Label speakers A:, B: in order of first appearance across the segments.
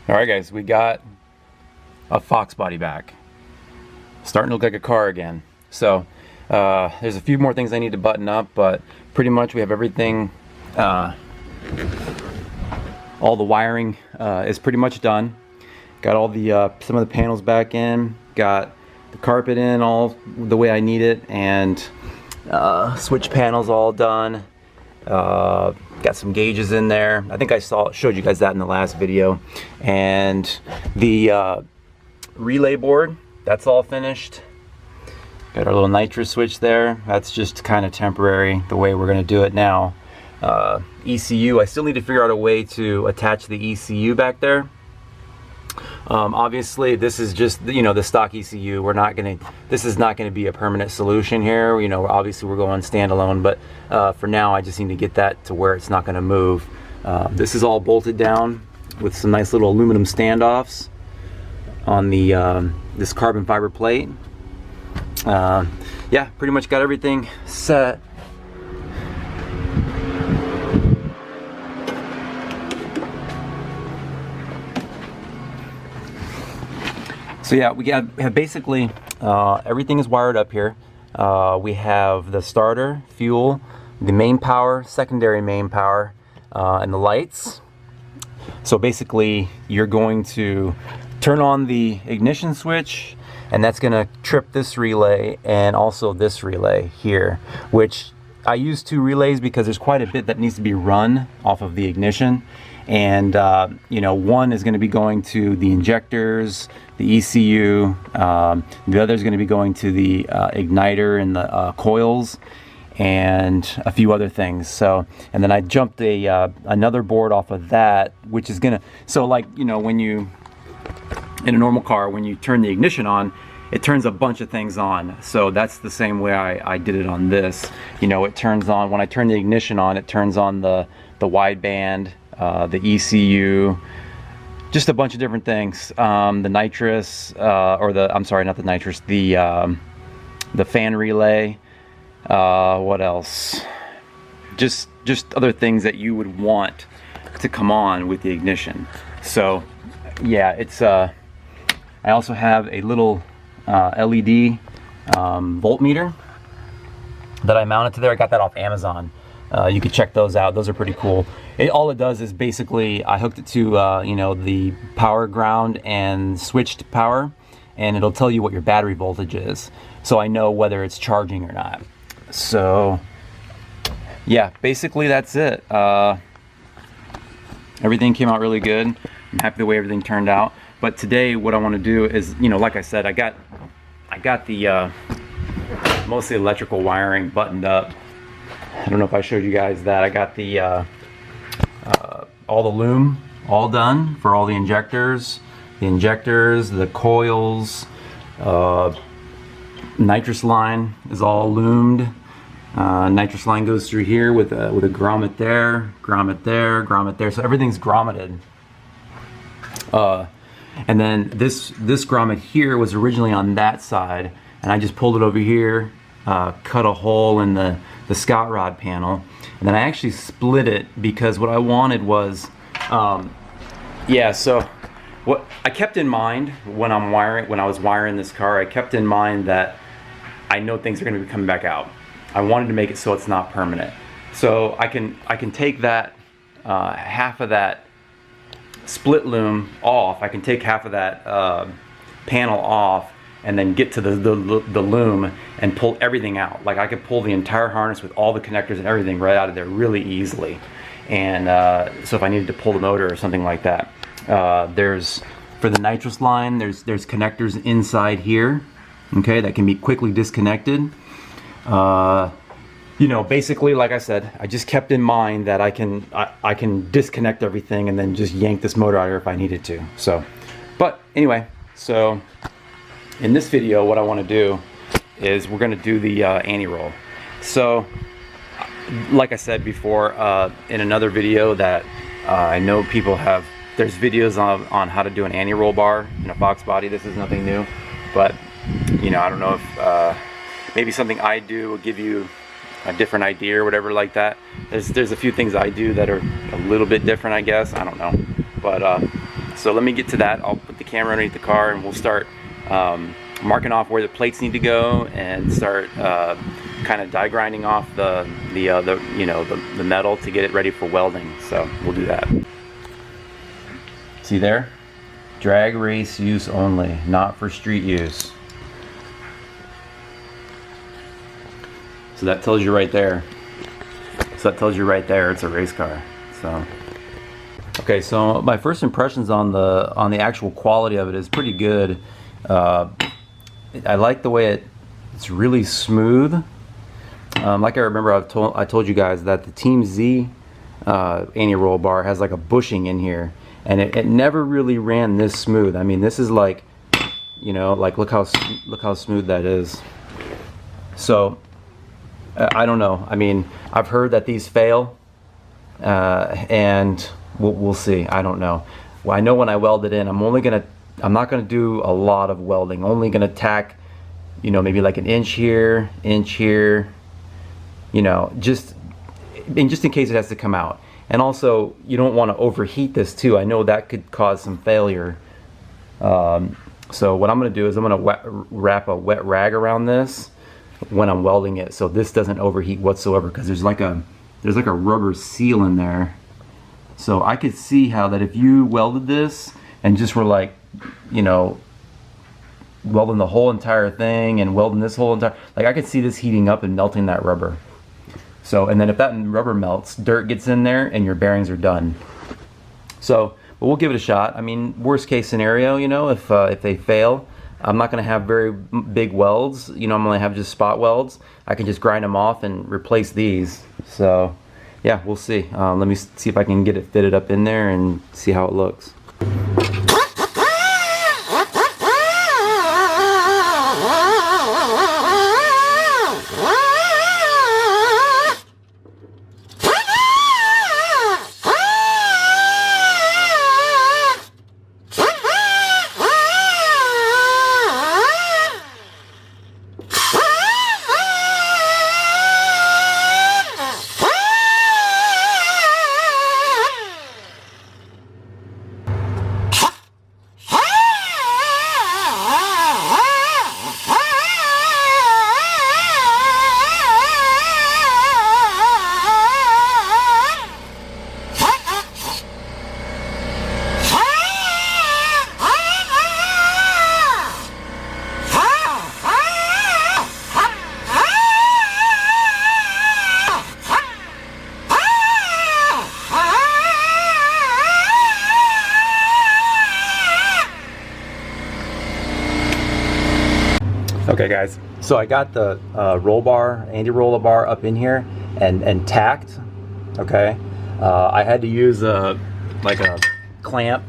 A: Alright guys, we got a Foxbody back. Starting to look like a car again. So there's a few more things I need to button up, but pretty much we have everything, all the wiring is pretty much done. Got all the some of the panels back in, got the carpet in all the way I need it, and switch panels all done. Got some gauges in there. I think I showed you guys that in the last video. And the relay board, that's all finished. Got our little nitrous switch there. That's just kind of temporary, the way we're going to do it now. ECU, I still need to figure out a way to attach the ECU back there. Obviously this is just, you know, the stock ECU. This is not going to be a permanent solution here. You know, obviously we're going standalone, but for now I just need to get that to where it's not going to move. This is all bolted down with some nice little aluminum standoffs on the this carbon fiber plate. Yeah, pretty much got everything set. So yeah, we have basically everything is wired up here. We have the starter, fuel, the main power, secondary main power, and the lights. So basically you're going to turn on the ignition switch, and that's going to trip this relay and also this relay here, which I use two relays because there's quite a bit that needs to be run off of the ignition. And you know, one is going to be going to the injectors, the ECU, the other is going to be going to the igniter and the coils, and a few other things. So, and then I jumped another board off of that, which is gonna, so like, you know, when you, in a normal car, when you turn the ignition on, it turns a bunch of things on. So that's the same way I did it on this. You know, it turns on, when I turn the ignition on, it turns on the wideband, the ECU, just a bunch of different things. The nitrous, I'm sorry, not the nitrous, the fan relay. What else? Just other things that you would want to come on with the ignition. So yeah, it's I also have a little LED voltmeter that I mounted to there. I got that off Amazon. You could check those out. Those are pretty cool. All it does is basically I hooked it to you know, the power ground and switched power, and it'll tell you what your battery voltage is, so I know whether it's charging or not. So yeah, basically that's it. Everything came out really good. I'm happy the way everything turned out. But today what I want to do is, you know, like I said, I got the mostly electrical wiring buttoned up. I don't know if I showed you guys that. I got the all the loom all done for all the injectors, the coils, nitrous line is all loomed. Nitrous line goes through here with a grommet there, grommet there, grommet there. So everything's grommeted. And then this grommet here was originally on that side, and I just pulled it over here, cut a hole in the Scott rod panel, and then I actually split it because what I wanted was, yeah. So what I kept in mind when I was wiring this car, I kept in mind that I know things are going to be coming back out. I wanted to make it so it's not permanent. So I can take that half of that split loom off. I can take half of that panel off, and then get to the loom and pull everything out. Like I could pull the entire harness with all the connectors and everything right out of there really easily. And so if I needed to pull the motor or something like that, there's, for the nitrous line, there's connectors inside here, okay, that can be quickly disconnected. You know, basically, like I said, I just kept in mind that I can disconnect everything and then just yank this motor out here if I needed to. So, but anyway, so in this video, what I want to do is we're going to do the anti-roll. So, like I said before, in another video that I know people have, there's videos on how to do an anti-roll bar in a Foxbody. This is nothing new, but you know, I don't know if maybe something I do will give you a different idea or whatever like that. There's a few things I do that are a little bit different, I guess. I don't know, but So let me get to that. I'll put the camera underneath the car and we'll start marking off where the plates need to go and start kind of die grinding off the metal to get it ready for welding. So we'll do that. See there? Drag race use only, not for street use. So that tells you right there. So that tells you right there it's a race car. So okay, so my first impressions on the actual quality of it is pretty good. I like the way it's really smooth. Like I remember I told you guys that the Team Z anti-roll bar has like a bushing in here, and it never really ran this smooth. I mean, this is like, you know, like look how smooth that is. So I don't know. I mean, I've heard that these fail, and we'll see. I don't know. Well, I know when I weld it in, I'm not gonna do a lot of welding. Only gonna tack, you know, maybe like an inch here, you know, just in case it has to come out. And also, you don't want to overheat this too. I know that could cause some failure. So what I'm gonna do is I'm gonna wrap a wet rag around this when I'm welding it, so this doesn't overheat whatsoever, because there's like a rubber seal in there. So I could see how that if you welded this and just were like, you know, welding the whole entire thing and welding this whole entire, like I could see this heating up and melting that rubber. So, and then if that rubber melts, dirt gets in there and your bearings are done. So, but we'll give it a shot. I mean, worst case scenario, you know, if they fail, I'm not going to have very big welds. You know, I'm going to have just spot welds. I can just grind them off and replace these. So, yeah, we'll see. Let me see if I can get it fitted up in there and see how it looks. Okay guys, so I got the roll bar, anti-roller bar up in here and tacked, okay? I had to use like a clamp,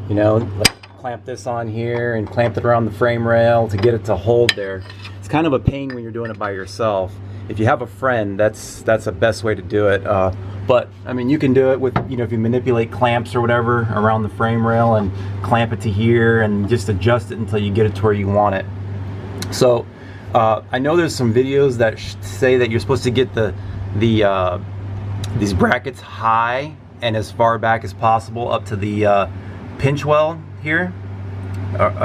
A: you know, like clamp this on here and clamp it around the frame rail to get it to hold there. It's kind of a pain when you're doing it by yourself. If you have a friend, that's the best way to do it. But I mean, you can do it with, you know, if you manipulate clamps or whatever around the frame rail and clamp it to here and just adjust it until you get it to where you want it. So I know there's some videos that say that you're supposed to get these brackets high and as far back as possible up to the pinch weld here,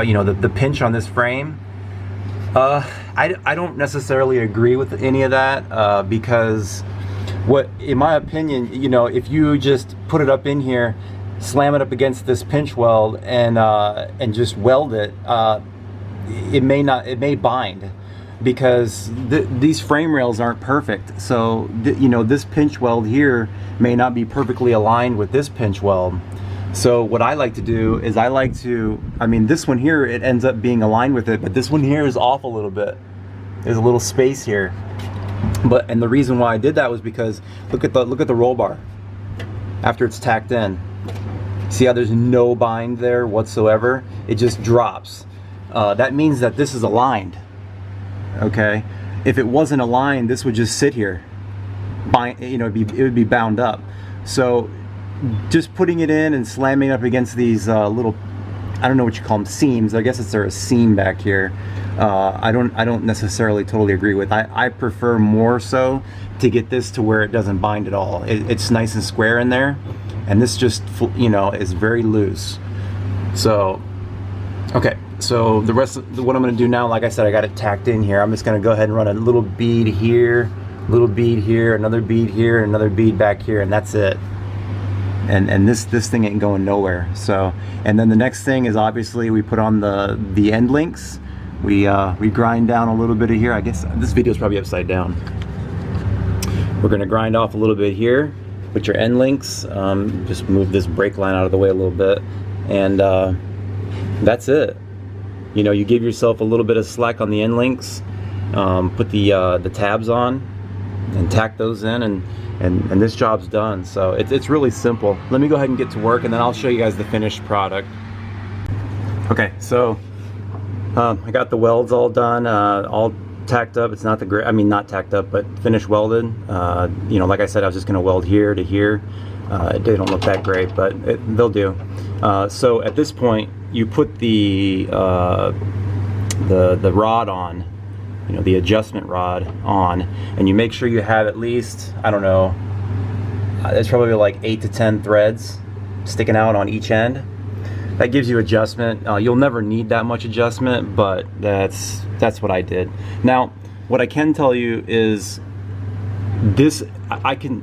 A: you know, the pinch on this frame. I don't necessarily agree with any of that because in my opinion, you know, if you just put it up in here, slam it up against this pinch weld and just weld it, it may bind because these frame rails aren't perfect. So you know, this pinch weld here may not be perfectly aligned with this pinch weld. So what I like to do is I mean, this one here, it ends up being aligned with it, but this one here is off a little bit. There's a little space here. And the reason why I did that was because look at the roll bar after it's tacked in. See how there's no bind there whatsoever? It just drops. That means that this is aligned. Okay, if it wasn't aligned, this would just sit here. You know, it would be bound up. So just putting it in and slamming up against these little, I don't know what you call them, seams. I guess there's a seam back here. I don't necessarily totally agree with. I prefer more so to get this to where it doesn't bind at all. It's nice and square in there, and this just, you know, is very loose. So okay, so the rest of what I'm going to do now, like I said, I got it tacked in here. I'm just going to go ahead and run a little bead here, little bead here, another bead here, another bead back here, and that's it. And this thing ain't going nowhere. So, and then the next thing is obviously we put on the end links. We grind down a little bit of here. I guess this video is probably upside down. We're going to grind off a little bit here. Put your end links. Just move this brake line out of the way a little bit, and that's it. You know, you give yourself a little bit of slack on the end links. Put the tabs on and tack those in, and this job's done. So it's really simple. Let me go ahead and get to work, and then I'll show you guys the finished product. Okay, so I got the welds all done, all tacked up. It's not the great, I mean, not tacked up, but finished welded. You know, like I said, I was just gonna weld here to here. They don't look that great, but they'll do. So at this point, you put the rod on, you know, the adjustment rod on, and you make sure you have at least, I don't know, there's probably like 8 to 10 threads sticking out on each end. That gives you adjustment. You'll never need that much adjustment, but that's what I did. Now, what I can tell you is this, I can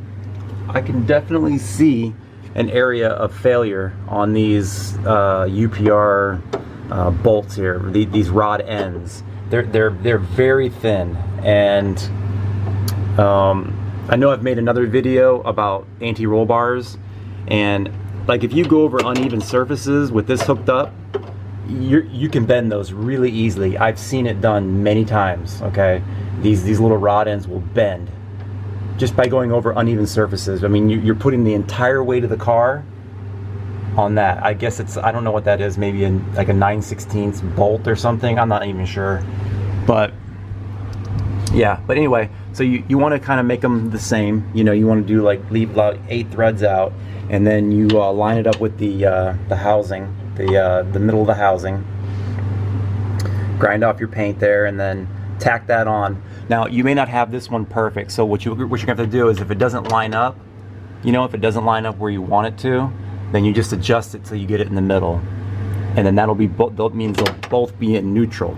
A: definitely see an area of failure on these UPR bolts here, these rod ends. They're very thin, and I know I've made another video about anti-roll bars, and like if you go over uneven surfaces with this hooked up, you can bend those really easily. I've seen it done many times. Okay, these little rod ends will bend just by going over uneven surfaces. I mean, you're putting the entire weight of the car on that. I guess it's, I don't know what that is, maybe like a 9/16 bolt or something. I'm not even sure, but yeah. But anyway, so you want to kind of make them the same. You know, you want to do like leave about 8 threads out, and then you line it up with the housing, the middle of the housing. Grind off your paint there, and then tack that on. Now, you may not have this one perfect, so what you're gonna have to do is, if it doesn't line up, you know, if it doesn't line up where you want it to, then you just adjust it till you get it in the middle, and then that'll be that means they'll both be in neutral.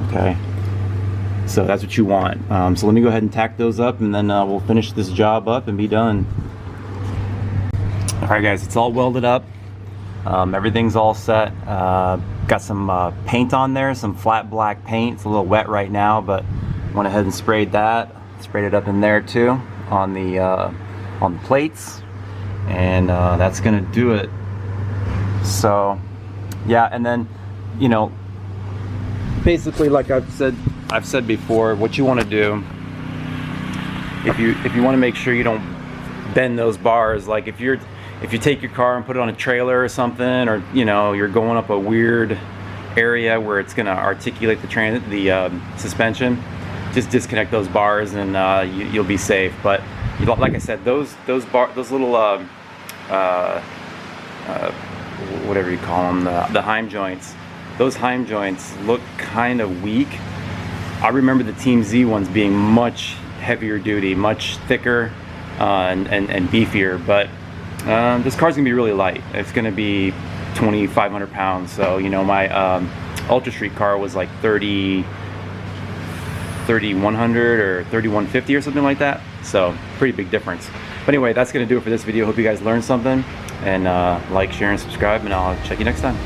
A: Okay, so that's what you want. So let me go ahead and tack those up, and then we'll finish this job up and be done. All right, guys, it's all welded up. Everything's all set. Got some paint on there, some flat black paint. It's a little wet right now, but went ahead and sprayed that. Sprayed it up in there too on the plates, and that's gonna do it. So yeah, and then, you know, basically, like I've said before, what you want to do, if you want to make sure you don't bend those bars, like if you take your car and put it on a trailer or something, or you know, you're going up a weird area where it's gonna articulate the suspension, just disconnect those bars, and you'll be safe. But like I said, those little whatever you call them, the heim joints, those heim joints look kind of weak. I remember the Team Z ones being much heavier duty, much thicker, and beefier, but this car's gonna be really light. It's gonna be 2,500 pounds. So, you know, my Ultra Street car was like 3,100 or 3,150 or something like that. So pretty big difference. But anyway, that's gonna do it for this video. Hope you guys learned something, and like, share, and subscribe, and I'll check you next time.